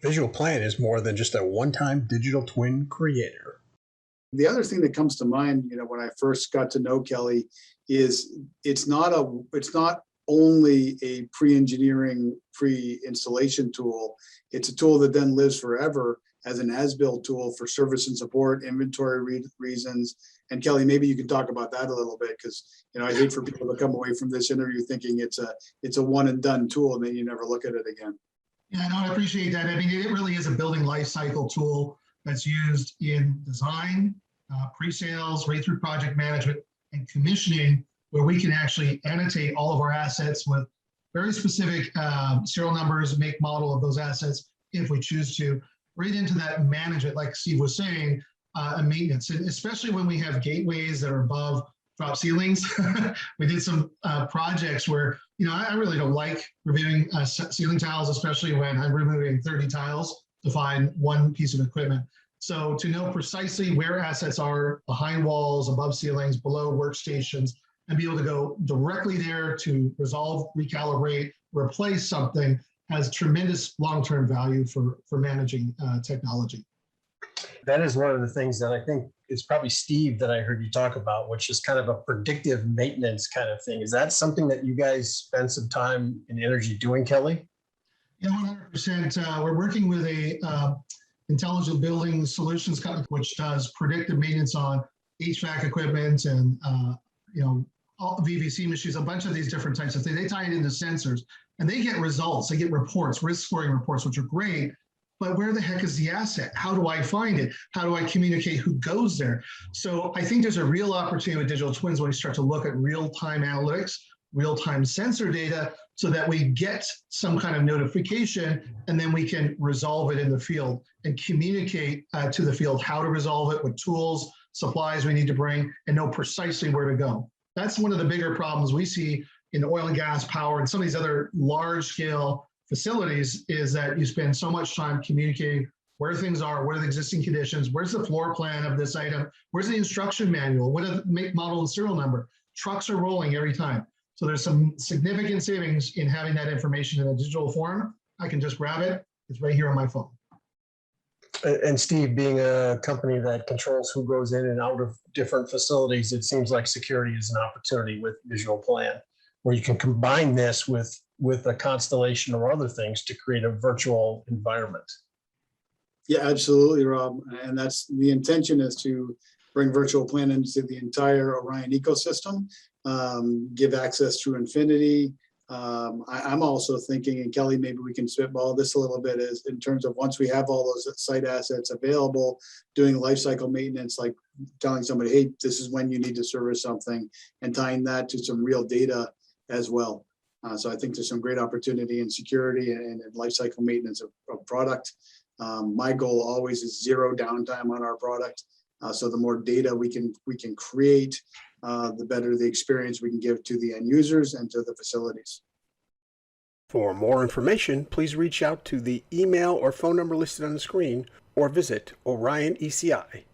Visual Plan is more than just a one-time digital twin creator. The other thing that comes to mind, when I first got to know Kelly, is it's not only a pre-engineering, pre-installation tool. It's a tool that then lives forever as an as-built tool for service and support, inventory reasons. And Kelly, maybe you can talk about that a little bit, because I hate for people to come away from this interview thinking it's a one and done tool and then you never look at it again. Yeah, no, I appreciate that. I mean, it really is a building life cycle tool that's used in design, pre-sales, right through project management and commissioning, where we can actually annotate all of our assets with very specific serial numbers, make, model of those assets, if we choose to, right into that management, like Steve was saying, and maintenance, and especially when we have gateways that are above drop ceilings. We did some projects where, I really don't like reviewing ceiling tiles, especially when I'm removing 30 tiles to find one piece of equipment. So to know precisely where assets are behind walls, above ceilings, below workstations, and be able to go directly there to resolve, recalibrate, replace something has tremendous long-term value for managing technology. That is one of the things that I think is probably Steve that I heard you talk about, which is kind of a predictive maintenance kind of thing. Is that something that you guys spend some time and energy doing, Kelly? Yeah, 100%. We're working with a intelligent building solutions company, which does predictive maintenance on HVAC equipment and all VVC machines, a bunch of these different types of things. They tie it into sensors and they get results. They get reports, risk scoring reports, which are great. But where the heck is the asset? How do I find it? How do I communicate who goes there? So I think there's a real opportunity with digital twins when we start to look at real-time analytics, real-time sensor data, so that we get some kind of notification and then we can resolve it in the field and communicate to the field how to resolve it, what tools, supplies we need to bring, and know precisely where to go. That's one of the bigger problems we see in oil and gas, power, and some of these other large-scale facilities, is that you spend so much time communicating where things are, what are the existing conditions, where's the floor plan of this item, where's the instruction manual, what are the make, model, and serial number. Trucks are rolling every time. So there's some significant savings in having that information in a digital form. I can just grab it. It's right here on my phone. And Steve, being a company that controls who goes in and out of different facilities, it seems like security is an opportunity with Visual Plan, where you can combine this with a constellation or other things to create a virtual environment. Yeah, absolutely, Rob. And that's the intention, is to bring Virtual Plan into the entire Orion ecosystem, give access to infinity. I'm also thinking, and Kelly, maybe we can spitball this a little bit, is in terms of once we have all those site assets available, doing lifecycle maintenance, like telling somebody, hey, this is when you need to service something, and tying that to some real data as well. So I think there's some great opportunity in security and in lifecycle maintenance of product. My goal always is zero downtime on our product. So the more data we can create, the better the experience we can give to the end users and to the facilities. For more information, please reach out to the email or phone number listed on the screen or visit orioneci.com.